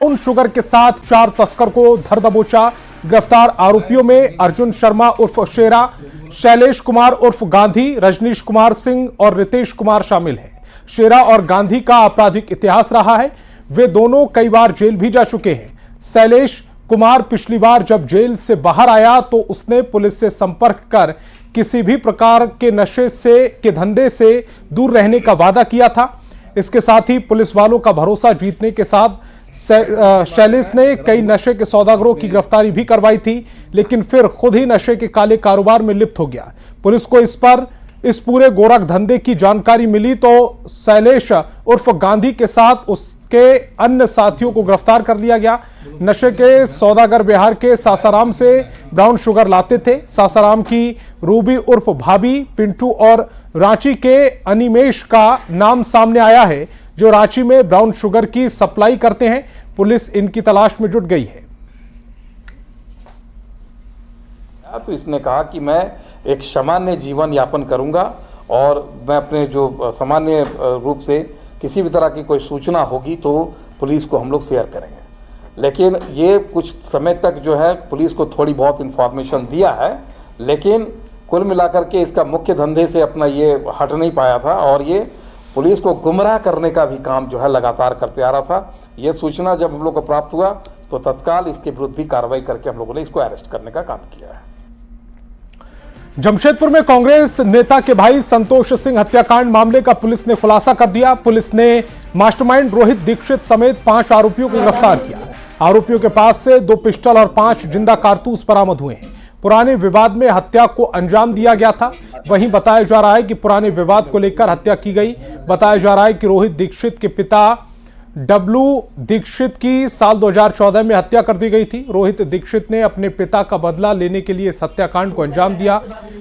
Brown sugar के साथ 4 तस्कर को धर दबोचा। गिरफ्तार आरोपियों में अर्जुन शर्मा उर्फ शेरा, शैलेश कुमार उर्फ गांधी, रजनीश कुमार सिंह और रितेश कुमार शामिल हैं। शेरा और गांधी का आपराधिक इतिहास रहा है। वे दोनों कई बार जेल भी जा चुके हैं। शैलेश कुमार पिछली बार जब जेल से बाहर आया तो उसने पुलिस से संपर्क कर किसी भी प्रकार के नशे के धंधे से दूर रहने का वादा किया था। इसके साथ ही पुलिस वालों का भरोसा जीतने के साथ शैलेश ने कई नशे के सौदागरों की गिरफ्तारी भी करवाई थी, लेकिन फिर खुद ही नशे के काले कारोबार में लिप्त हो गया। पुलिस को इस पूरे गोरख धंधे की जानकारी मिली तो शैलेश उर्फ गांधी के साथ उसके अन्य साथियों को गिरफ्तार कर लिया गया। नशे के सौदागर बिहार के सासाराम से ब्राउन शुगर लाते थे। सासाराम की रूबी उर्फ भाभी, पिंटू और रांची के अनिमेश का नाम सामने आया है, जो रांची में ब्राउन शुगर की सप्लाई करते हैं। पुलिस इनकी तलाश में जुट गई है। तो इसने कहा कि मैं एक सामान्य जीवन यापन करूंगा और मैं अपने जो सामान्य रूप से किसी भी तरह की कोई सूचना होगी तो पुलिस को हम लोग शेयर करेंगे। लेकिन ये कुछ समय तक जो है पुलिस को थोड़ी बहुत इंफॉर्मेशन दिया है, लेकिन कुल मिलाकर के इसका मुख्य धंधे से अपना ये हट नहीं पाया था और ये पुलिस को गुमराह करने का भी काम जो है लगातार करते आ रहा था। ये सूचना जब हम लोग को प्राप्त हुआ तो तत्काल इसके विरुद्ध भी कार्रवाई करके हम लोगों ने इसको अरेस्ट करने का काम किया है। जमशेदपुर में कांग्रेस नेता के भाई संतोष सिंह हत्याकांड मामले का पुलिस ने खुलासा कर दिया। पुलिस ने मास्टरमाइंड रोहित दीक्षित समेत 5 आरोपियों को गिरफ्तार किया। आरोपियों के पास से 2 पिस्टल और 5 जिंदा कारतूस बरामद हुए हैं। पुराने विवाद में हत्या को अंजाम दिया गया था। वहीं बताया जा रहा है कि पुराने विवाद को लेकर हत्या की गई। बताया जा रहा है कि रोहित दीक्षित के पिता डब्लू दीक्षित की साल 2014 में हत्या कर दी गई थी। रोहित दीक्षित ने अपने पिता का बदला लेने के लिए इस हत्याकांड को अंजाम दिया।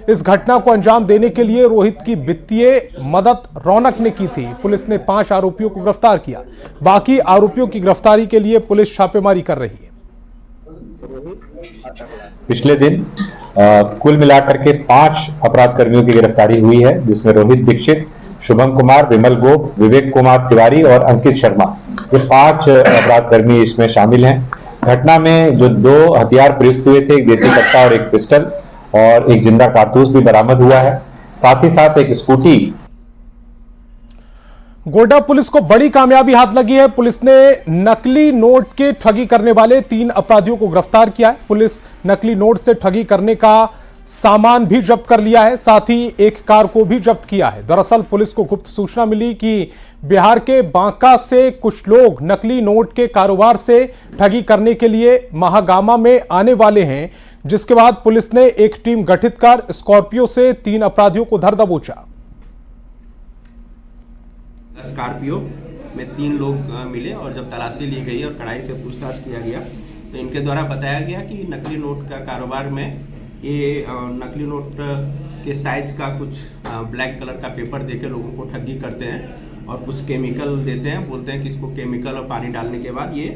इस घटना को अंजाम देने के लिए रोहित की वित्तीय मदद रौनक ने की थी। पुलिस ने 5 आरोपियों को गिरफ्तार किया। बाकी आरोपियों की गिरफ्तारी के लिए पुलिस छापेमारी कर रही है। पिछले दिन कुल मिलाकर के 5 अपराध कर्मियों की गिरफ्तारी हुई है, जिसमें रोहित दीक्षित, शुभम कुमार, विमल गोप, विवेक कुमार तिवारी और अंकित शर्मा, ये 5 अपराध कर्मी इसमें शामिल हैं। घटना में जो 2 हथियार प्रयुक्त हुए थे, एक देसी कट्टा और एक पिस्टल और एक जिंदा कारतूस भी बरामद हुआ है। साथ ही साथ एक स्कूटी। गोड्डा पुलिस को बड़ी कामयाबी हाथ लगी है। पुलिस ने नकली नोट के ठगी करने वाले 3 अपराधियों को गिरफ्तार किया है। पुलिस नकली नोट से ठगी करने का सामान भी जब्त कर लिया है। साथ ही एक कार को भी जब्त किया है। दरअसल पुलिस को गुप्त सूचना मिली कि बिहार के बांका से कुछ लोग नकली नोट के कारोबार से ठगी करने के लिए महागामा में आने वाले हैं, जिसके बाद पुलिस ने एक टीम गठित कर स्कॉर्पियो से 3 अपराधियों को धर दबोचा। स्कॉर्पियो में 3 लोग मिले और जब तलाशी ली गई और कड़ाई से पूछताछ किया गया तो इनके द्वारा बताया गया कि नकली नोट का कारोबार में ये नकली नोट के साइज का कुछ ब्लैक कलर का पेपर देके लोगों को ठगी करते हैं और कुछ केमिकल देते हैं। बोलते हैं कि इसको केमिकल और पानी डालने के बाद ये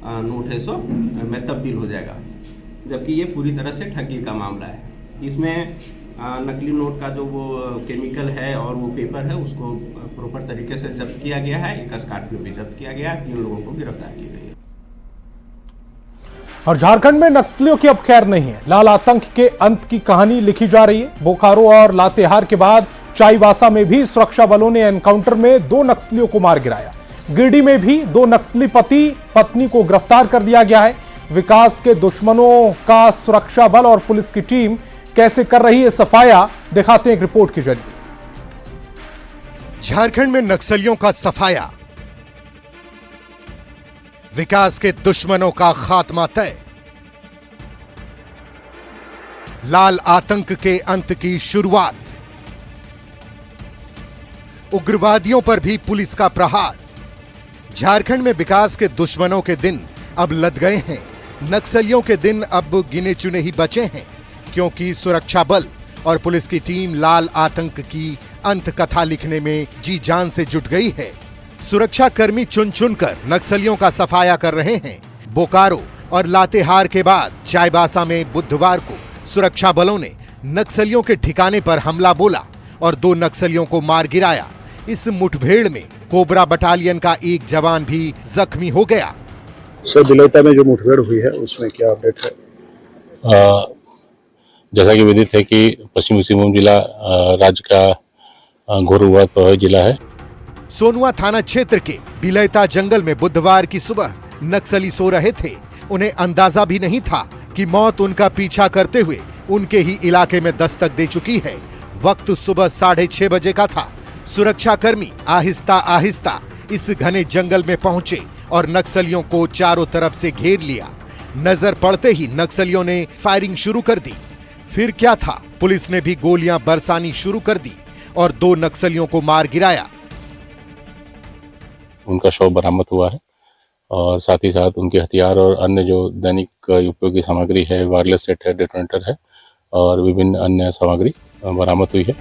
नोट है सो में तब्दील हो जाएगा, जबकि ये पूरी तरह से ठगी का मामला है। इसमें नकली नोट का जो वो केमिकल है और वो पेपर है उसको प्रॉपर तरीके से जब्त किया गया है। एक स्कॉर्पियो भी जब्त किया गया है। 3 लोगों को गिरफ्तार की गई है। और झारखंड में नक्सलियों की अब खैर नहीं है। लाल आतंक के अंत की कहानी लिखी जा रही है। बोकारो और लातेहार के बाद चाईबासा में भी सुरक्षा बलों ने एनकाउंटर में 2 नक्सलियों को मार गिराया। गिरिडीह में भी 2 नक्सली पति पत्नी को गिरफ्तार कर लिया गया है। विकास के दुश्मनों का सुरक्षा बल और पुलिस की टीम कैसे कर रही है सफाया, दिखाते हैं एक रिपोर्ट के जरिए। झारखंड में नक्सलियों का सफाया, विकास के दुश्मनों का खात्मा तय, लाल आतंक के अंत की शुरुआत, उग्रवादियों पर भी पुलिस का प्रहार। झारखंड में विकास के दुश्मनों के दिन अब लद गए हैं। नक्सलियों के दिन अब गिने चुने ही बचे हैं, क्योंकि सुरक्षा बल और पुलिस की टीम लाल आतंक की अंत कथा लिखने में जी जान से जुट गई है। सुरक्षा कर्मी चुन चुनकर नक्सलियों का सफाया कर रहे हैं। बोकारो और लातेहार के बाद चाईबासा में बुधवार को सुरक्षा बलों ने नक्सलियों के ठिकाने पर हमला बोला और 2 नक्सलियों को मार गिराया। इस मुठभेड़ में कोबरा बटालियन का एक जवान भी जख्मी हो गया। सर बिलोईता में जो मुठभेड़ हुई है उसमें क्या अपडेट है? जैसा कि विदित है कि पश्चिमी सिंहभूम जिला राज्य का घोर विवाद प्रभावित जिला है। सोनुआ थाना क्षेत्र के बिलोईता जंगल में बुधवार की सुबह नक्सली सो रहे थे। उन्हें अंदाजा भी नहीं था कि मौत उनका पीछा करते हुए उनके ही इलाके में दस्तक दे चुकी है। वक्त सुबह 6:30 बजे का था। सुरक्षाकर्मी आहिस्ता आहिस्ता इस घने जंगल में पहुंचे और नक्सलियों को चारों तरफ से घेर लिया। नजर पड़ते ही नक्सलियों ने फायरिंग शुरू कर दी। फिर क्या था, पुलिस ने भी गोलियां बरसानी शुरू कर दी और 2 नक्सलियों को मार गिराया। उनका शव बरामद हुआ है और साथ ही साथ उनके हथियार और अन्य जो दैनिक उपयोगी सामग्री है, वायरलेस सेट है, डेटोनेटर है और विभिन्न अन्य सामग्री बरामद हुई है।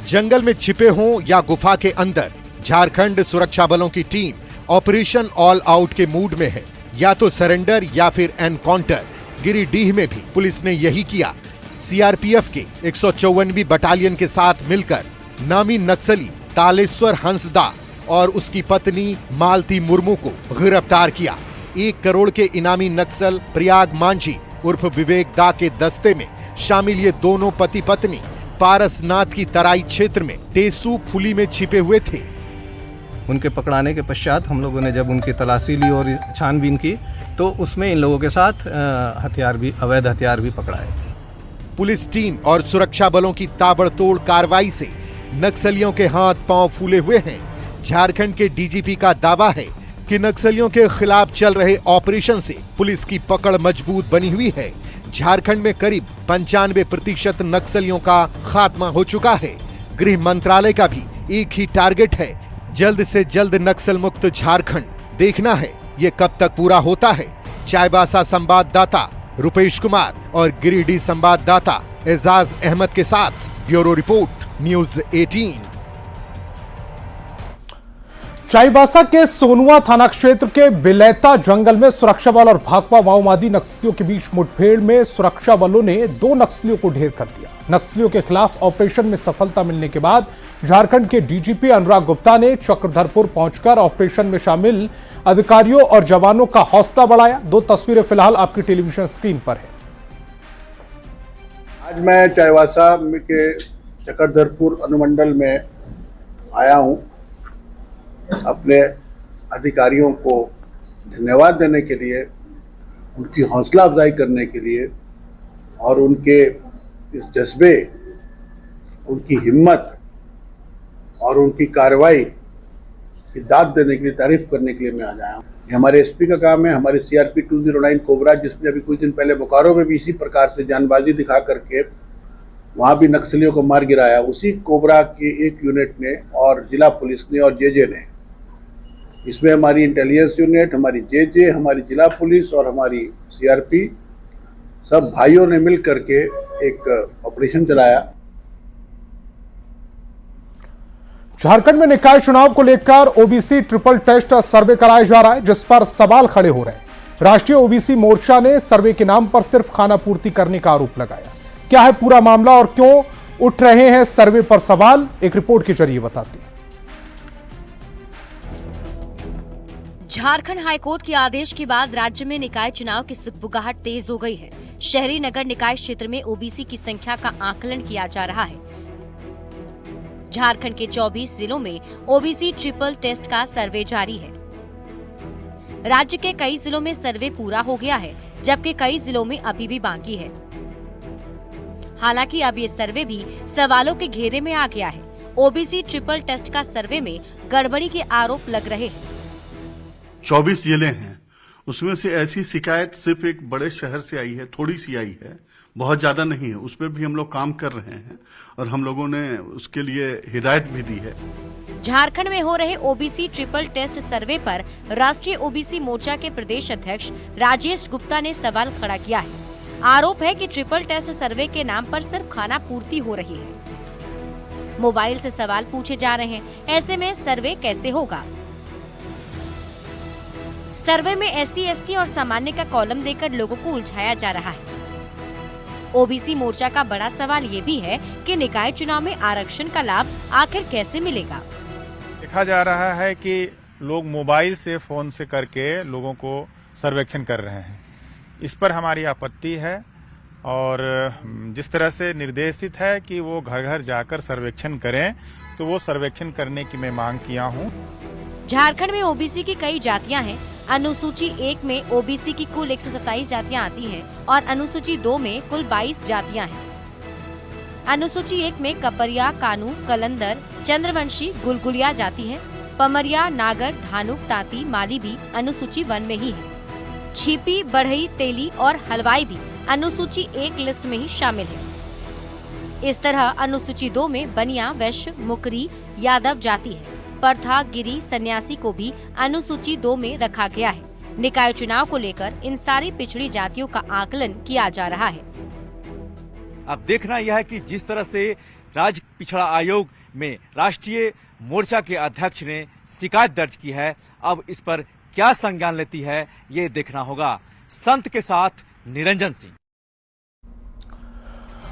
जंगल में छिपे हों या गुफा के अंदर, झारखंड सुरक्षा बलों की टीम ऑपरेशन ऑल आउट के मूड में है। या तो सरेंडर या फिर एनकाउंटर। गिरिडीह में भी पुलिस ने यही किया। सीआरपीएफ के 154वीं बटालियन के साथ मिलकर नामी नक्सली तालेश्वर हंसदा और उसकी पत्नी मालती मुर्मू को गिरफ्तार किया। 1 करोड़ के इनामी नक्सल प्रयाग मांझी उर्फ विवेक दा के दस्ते में शामिल ये दोनों पति पत्नी पारसनाथ की तराई क्षेत्र में टेसू फुली में छिपे हुए थे। उनके पकड़ाने के पश्चात हम लोगों ने जब उनकी तलाशी ली और छानबीन की तो उसमें इन लोगों के साथ अवैध हथियार भी पकड़ाए। पुलिस टीम और सुरक्षा बलों की ताबड़तोड़ कार्रवाई से नक्सलियों के हाथ पांव फूले हुए हैं। झारखंड के डीजीपी का दावा है कि नक्सलियों के खिलाफ चल रहे ऑपरेशन से पुलिस की पकड़ मजबूत बनी हुई है। झारखंड में करीब 95% नक्सलियों का खात्मा हो चुका है। गृह मंत्रालय का भी एक ही टारगेट है, जल्द से जल्द नक्सल मुक्त झारखंड। देखना है ये कब तक पूरा होता है। चाईबासा संवाददाता रुपेश कुमार और गिरिडीह संवाददाता एजाज अहमद के साथ ब्यूरो रिपोर्ट, न्यूज 18। चाईबासा के सोनुआ थाना क्षेत्र के बिलोईता जंगल में सुरक्षा बल और भाकपा माओवादी नक्सलियों के बीच मुठभेड़ में सुरक्षा बलों ने 2 नक्सलियों को ढेर कर दिया। नक्सलियों के खिलाफ ऑपरेशन में सफलता मिलने के बाद झारखंड के डीजीपी अनुराग गुप्ता ने चक्रधरपुर पहुंचकर ऑपरेशन में शामिल अधिकारियों और जवानों का हौसला बढ़ाया। 2 तस्वीरें फिलहाल आपकी टेलीविजन स्क्रीन पर है। आज मैं चाईबासा के चक्रधरपुर अनुमंडल में आया हूं अपने अधिकारियों को धन्यवाद देने के लिए, उनकी हौसला अफजाई करने के लिए और उनके इस जज्बे, उनकी हिम्मत और उनकी कार्रवाई की दाद देने के लिए, तारीफ करने के लिए मैं आज आया हूँ। ये हमारे एसपी का काम है। हमारे सीआरपी 209 कोबरा, जिसने अभी कुछ दिन पहले बोकारो में भी इसी प्रकार से जानबाजी दिखा करके वहाँ भी नक्सलियों को मार गिराया, उसी कोबरा के एक यूनिट ने और जिला पुलिस ने और जेजे ने, इसमें हमारी इंटेलिजेंस यूनिट, हमारी जेजे, हमारी जिला पुलिस और हमारी सीआरपी, सब भाइयों ने मिल करके एक ऑपरेशन चलाया। झारखंड में निकाय चुनाव को लेकर ओबीसी ट्रिपल टेस्ट सर्वे कराया जा रहा है, जिस पर सवाल खड़े हो रहे हैं। राष्ट्रीय ओबीसी मोर्चा ने सर्वे के नाम पर सिर्फ खाना पूर्ति करने का आरोप लगाया। क्या है पूरा मामला और क्यों उठ रहे हैं सर्वे पर सवाल, एक रिपोर्ट के जरिए बताते हैं। झारखंड हाईकोर्ट के आदेश के बाद राज्य में निकाय चुनाव की सुगबुगाहट तेज हो गई है। शहरी नगर निकाय क्षेत्र में ओबीसी की संख्या का आकलन किया जा रहा है। झारखंड के 24 जिलों में ओबीसी ट्रिपल टेस्ट का सर्वे जारी है। राज्य के कई जिलों में सर्वे पूरा हो गया है, जबकि कई जिलों में अभी भी बाकी है। हालांकि अब ये सर्वे भी सवालों के घेरे में आ गया है। ओबीसी ट्रिपल टेस्ट का सर्वे में गड़बड़ी के आरोप लग रहे हैं। 24 जिले हैं, उसमें से ऐसी शिकायत सिर्फ एक बड़े शहर से आई है, थोड़ी सी आई है, बहुत ज्यादा नहीं है। उस पर भी हम लोग काम कर रहे हैं और हम लोगों ने उसके लिए हिदायत भी दी है। झारखंड में हो रहे ओबीसी ट्रिपल टेस्ट सर्वे पर राष्ट्रीय ओबीसी मोर्चा के प्रदेश अध्यक्ष राजेश गुप्ता ने सवाल खड़ा किया है। आरोप है कि ट्रिपल टेस्ट सर्वे के नाम पर सिर्फ खाना पूर्ति हो रही है। मोबाइल से सवाल पूछे जा रहे हैं, ऐसे में सर्वे कैसे होगा? सर्वे में SC ST और सामान्य का कॉलम देकर लोगों को उलझाया जा रहा है। ओबीसी मोर्चा का बड़ा सवाल ये भी है कि निकाय चुनाव में आरक्षण का लाभ आखिर कैसे मिलेगा? देखा जा रहा है कि लोग मोबाइल से फोन से करके लोगों को सर्वेक्षण कर रहे हैं। इस पर हमारी आपत्ति है और जिस तरह से निर्देशित है कि वो घर घर जाकर सर्वेक्षण करें, तो वो सर्वेक्षण करने की मैं मांग किया हूँ। झारखंड में ओबीसी की कई जातियां हैं। अनुसूची 1 में ओबीसी की कुल 127 जातियां आती हैं और अनुसूची 2 में कुल 22 जातियां हैं। अनुसूची 1 में कपरिया, कानू, कलंदर, चंद्रवंशी, गुलगुलिया जाति हैं। पमरिया, नागर, धानुक, तांती, माली भी अनुसूची 1 में ही है। छिपी, बढ़ई, तेली और हलवाई भी अनुसूची 1 लिस्ट में ही शामिल है। इस तरह अनुसूची 2 में बनिया, वैश्य, मुकरी, यादव जाति है। परथा, गिरी, सन्यासी को भी अनुसूची 2 में रखा गया है। निकाय चुनाव को लेकर इन सारी पिछड़ी जातियों का आकलन किया जा रहा है। अब देखना यह है कि जिस तरह से राज्य पिछड़ा आयोग में राष्ट्रीय मोर्चा के अध्यक्ष ने शिकायत दर्ज की है, अब इस पर क्या संज्ञान लेती है ये देखना होगा। संत के साथ निरंजन सिंह।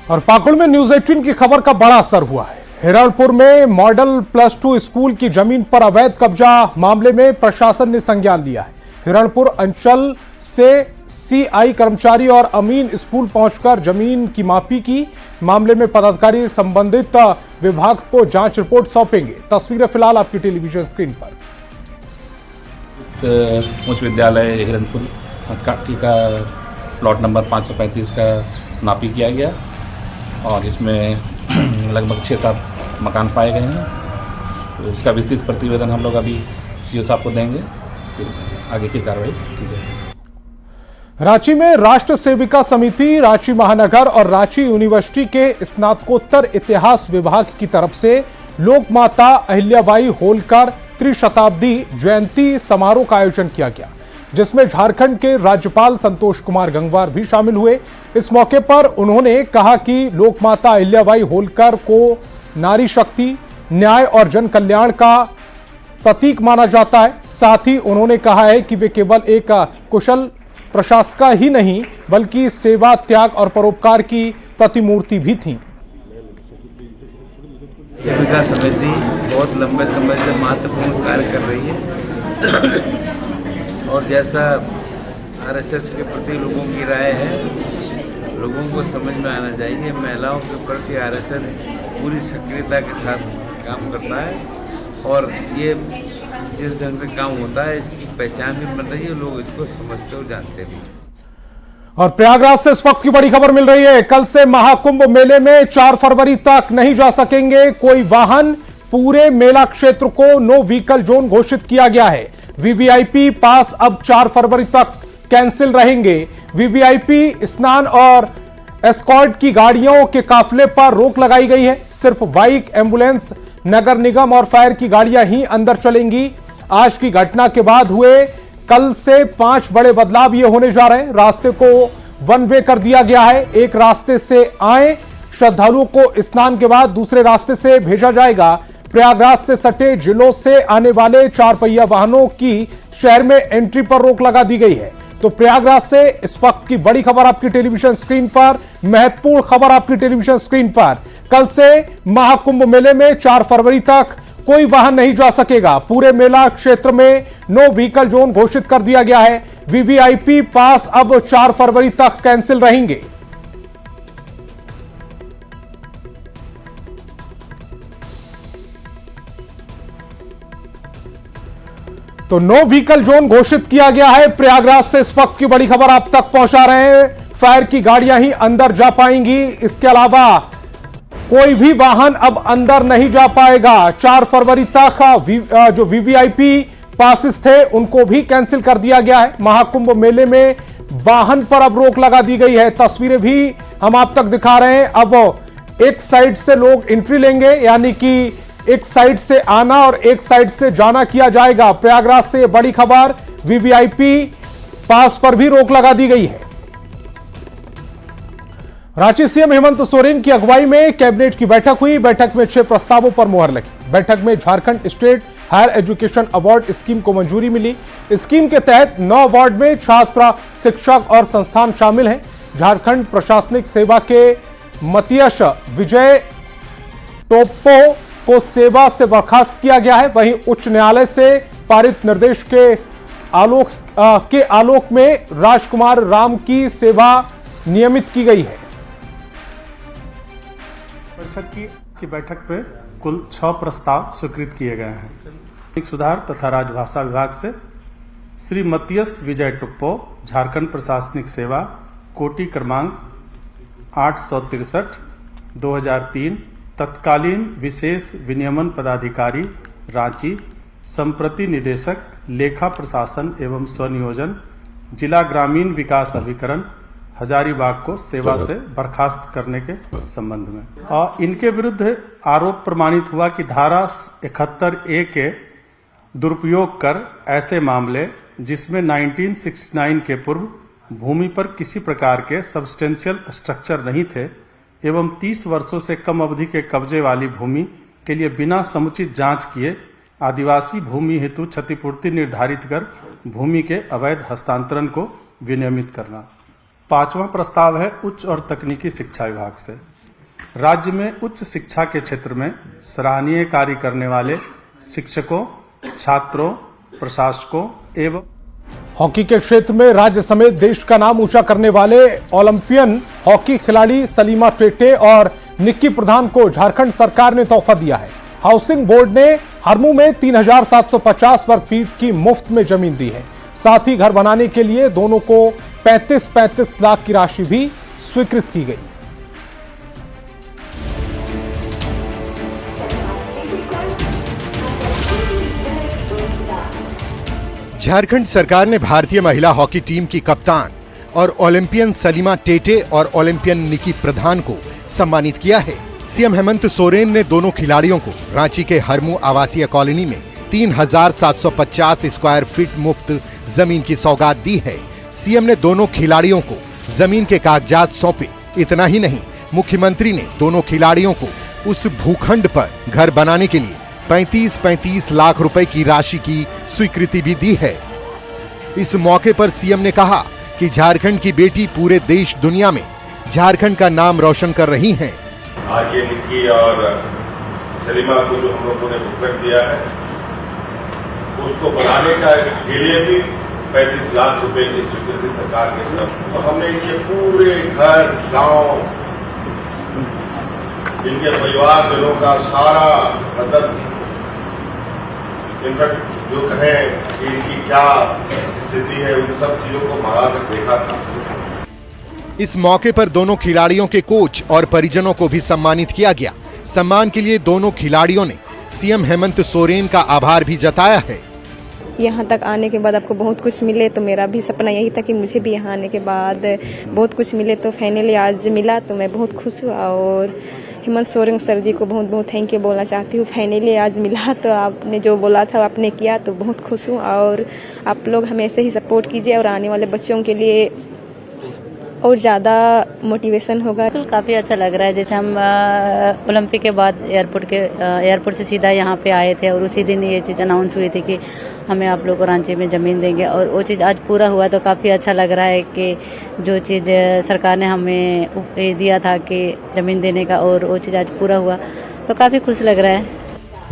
और पाकुड़ में न्यूज 18 की खबर का बड़ा असर हुआ है। हिरणपुर में मॉडल +2 स्कूल की जमीन पर अवैध कब्जा मामले में प्रशासन ने संज्ञान लिया है। हिरणपुर अंचल से सीआई कर्मचारी और अमीन स्कूल पहुंचकर जमीन की मापी की। मामले में पदाधिकारी संबंधित विभाग को जांच रिपोर्ट सौंपेंगे। तस्वीरें फिलहाल आपकी टेलीविजन स्क्रीन पर। उच्च विद्यालय हिरणपुर काटी का प्लॉट नंबर 535 का नापी किया गया और इसमें लगभग 6-7 मकान पाए गए हैं। तो इसका विस्तृत प्रतिवेदन हम लोग अभी सीओ साहब को देंगे, फिर आगे की कार्रवाई की जाएगी। रांची में राष्ट्र सेविका समिति, रांची महानगर और रांची यूनिवर्सिटी के स्नातकोत्तर इतिहास विभाग की तरफ से लोकमाता अहिल्याबाई होलकर त्रिशताब्दी जयंती समारोह का आयोजन किया गया, जिसमें झारखंड के राज्यपाल संतोष कुमार गंगवार भी शामिल हुए। इस मौके पर उन्होंने कहा कि लोकमाता अहिल्याबाई होलकर को नारी शक्ति, न्याय और जन कल्याण का प्रतीक माना जाता है। साथ ही उन्होंने कहा है कि वे केवल एक कुशल प्रशासका ही नहीं बल्कि सेवा, त्याग और परोपकार की प्रतिमूर्ति भी थीं। सेविका समिति बहुत लंबे समय से महत्वपूर्ण कार्य कर रही है और जैसा आरएसएस के प्रति लोगों की राय है, लोगों को समझ में आना चाहिए महिलाओं के प्रति आरएसएस पूरी सक्रियता के साथ काम करता है और ये जिस ढंग से काम होता है इसकी पहचान भी बन रही है, लोग इसको समझते और जानते भी। और प्रयागराज से इस वक्त की बड़ी खबर मिल रही है। कल से महाकुंभ मेले में 4 फरवरी तक नहीं जा सकेंगे कोई वाहन। पूरे मेला क्षेत्र को नो व्हीकल जोन घोषित किया गया है। वीवीआईपी पास अब 4 फरवरी तक कैंसिल रहेंगे। वीवीआईपी स्नान और एस्कॉर्ट की गाड़ियों के काफिले पर रोक लगाई गई है। सिर्फ बाइक, एम्बुलेंस, नगर निगम और फायर की गाड़ियां ही अंदर चलेंगी। आज की घटना के बाद हुए कल से 5 बड़े बदलाव ये होने जा रहे हैं। रास्ते को 1 वे कर दिया गया है। एक रास्ते से आए श्रद्धालुओं को स्नान के बाद दूसरे रास्ते से भेजा जाएगा। प्रयागराज से सटे जिलों से आने वाले 4 पहिया वाहनों की शहर में एंट्री पर रोक लगा दी गई है। तो प्रयागराज से इस वक्त की बड़ी खबर आपकी टेलीविजन स्क्रीन पर, महत्वपूर्ण खबर आपकी टेलीविजन स्क्रीन पर। कल से महाकुंभ मेले में 4 फरवरी तक कोई वाहन नहीं जा सकेगा। पूरे मेला क्षेत्र में नो व्हीकल जोन घोषित कर दिया गया है। वीवीआईपी पास अब 4 फरवरी तक कैंसिल रहेंगे। तो नो व्हीकल जोन घोषित किया गया है। प्रयागराज से इस वक्त की बड़ी खबर आप तक पहुंचा रहे हैं। फायर की गाड़ियां ही अंदर जा पाएंगी। इसके अलावा कोई भी वाहन अब अंदर नहीं जा पाएगा। 4 फरवरी तक जो वीवीआईपी पासिस थे उनको भी कैंसिल कर दिया गया है। महाकुंभ मेले में वाहन पर अब रोक लगा दी गई है। तस्वीरें भी हम आप तक दिखा रहे हैं। अब एक साइड से लोग एंट्री लेंगे, यानी कि एक साइड से आना और एक साइड से जाना किया जाएगा। प्रयागराज से बड़ी खबर, वीवीआईपी पास पर भी रोक लगा दी गई है। रांची सीएम हेमंत सोरेन की अगुवाई में कैबिनेट की बैठक हुई। बैठक में 6 प्रस्तावों पर मुहर लगी। बैठक में Jharkhand state higher education award scheme को मंजूरी मिली। स्कीम के तहत 9 अवार्ड में छात्र, शिक्षक और संस्थान शामिल हैं। झारखंड प्रशासनिक सेवा के मतियश विजय टोप्पो को सेवा से बर्खास्त किया गया है। वहीं उच्च न्यायालय से पारित निर्देश के आलोक में राजकुमार राम की सेवा नियमित की गई है। परिषद की बैठक में कुल 6 प्रस्ताव स्वीकृत किए गए हैं। सुधार तथा राजभाषा विभाग से श्री मतियस विजय टुप्पो, झारखंड प्रशासनिक सेवा, कोटि क्रमांक 863 2003, तत्कालीन विशेष विनियमन पदाधिकारी रांची, संप्रति निदेशक लेखा प्रशासन एवं स्वनियोजन, जिला ग्रामीण विकास अभिकरण हजारीबाग को सेवा से बर्खास्त करने के संबंध में। और इनके विरुद्ध आरोप प्रमाणित हुआ कि धारा 71A के दुरुपयोग कर ऐसे मामले जिसमें 1969 के पूर्व भूमि पर किसी प्रकार के सब्सटेंशियल स्ट्रक्चर नहीं थे एवं 30 वर्षों से कम अवधि के कब्जे वाली भूमि के लिए बिना समुचित जांच किए आदिवासी भूमि हेतु क्षतिपूर्ति निर्धारित कर भूमि के अवैध हस्तांतरण को विनियमित करना। 5वां प्रस्ताव है उच्च और तकनीकी शिक्षा विभाग से। राज्य में उच्च शिक्षा के क्षेत्र में सराहनीय कार्य करने वाले शिक्षकों, छात्रों, प्रशासकों एवं हॉकी के क्षेत्र में राज्य समेत देश का नाम ऊंचा करने वाले ओलंपियन हॉकी खिलाड़ी सलीमा टेटे और निक्की प्रधान को झारखंड सरकार ने तोहफा दिया है। हाउसिंग बोर्ड ने हरमू में 3750 वर्ग फीट की मुफ्त में जमीन दी है। साथ ही घर बनाने के लिए दोनों को 35 लाख की राशि भी स्वीकृत की गई। झारखंड सरकार ने भारतीय महिला हॉकी टीम की कप्तान और ओलंपियन सलीमा टेटे और ओलंपियन निक्की प्रधान को सम्मानित किया है। सीएम हेमंत सोरेन ने दोनों खिलाड़ियों को रांची के हरमू आवासीय कॉलोनी में 3750 स्क्वायर फीट मुफ्त जमीन की सौगात दी है। सीएम ने दोनों खिलाड़ियों को जमीन के कागजात सौंपे। इतना ही नहीं, मुख्यमंत्री ने दोनों खिलाड़ियों को उस भूखंड पर घर बनाने के लिए 35 लाख रुपए की राशि की स्वीकृति भी दी है। इस मौके पर सीएम ने कहा कि झारखंड की बेटी पूरे देश दुनिया में झारखंड का नाम रोशन कर रही हैं। आज ये निक्की और सलीमा को जो हम लोगों ने भूखंड दिया है, उसको बनाने का के लिए भी 35 लाख रुपए की स्वीकृति सरकार की तरफ। तो हमने इनके पूरे घर, गांव, इनके परिवार जनों का सारा मदद, इनफैक्ट जो कहें कि इनकी क्या स्थिति है, उन सब चीजों को मंगा कर देखा था। इस मौके पर दोनों खिलाड़ियों के कोच और परिजनों को भी सम्मानित किया गया। सम्मान के लिए दोनों खिलाड़ियों ने सीएम हेमंत सोरेन का आभार भी जताया है। यहाँ तक आने के बाद आपको बहुत कुछ मिले, तो मेरा भी सपना यही था कि मुझे भी यहाँ आने के बाद बहुत कुछ मिले, तो फाइनली आज मिला तो मैं बहुत खुश हुआ। और हेमंत सोरेन सर जी को बहुत बहुत थैंक यू बोलना चाहती हूँ। फाइनली आज मिला तो आपने जो बोला था आपने किया, तो बहुत खुश हूँ। और आप लोग हमेशा ही सपोर्ट कीजिए और आने वाले बच्चों के लिए और ज़्यादा मोटिवेशन होगा। काफ़ी अच्छा लग रहा है। जैसे हम ओलंपिक के बाद एयरपोर्ट से सीधा यहाँ पे आए थे और उसी दिन ये चीज़ अनाउंस हुई थी कि हमें आप लोग को रांची में ज़मीन देंगे, और वो चीज़ आज पूरा हुआ। तो काफ़ी अच्छा लग रहा है कि जो चीज़ सरकार ने हमें दिया था कि ज़मीन देने का, और वो चीज़ आज पूरा हुआ, तो काफ़ी खुश लग रहा है।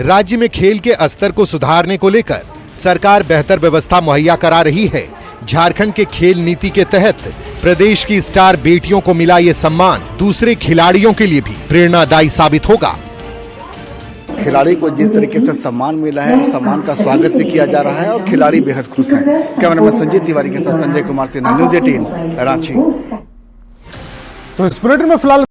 राज्य में खेल के स्तर को सुधारने को लेकर सरकार बेहतर व्यवस्था मुहैया करा रही है। झारखंड के खेल नीति के तहत प्रदेश की स्टार बेटियों को मिला ये सम्मान दूसरे खिलाड़ियों के लिए भी प्रेरणादायी साबित होगा। खिलाड़ी को जिस तरीके से सम्मान मिला है, उस सम्मान का स्वागत भी किया जा रहा है और खिलाड़ी बेहद खुश हैं। कैमरामैन संजय तिवारी के साथ संजय कुमार सिन्हा, न्यूज़ 18 रांची। तो इस बुलेटिन में फिलहाल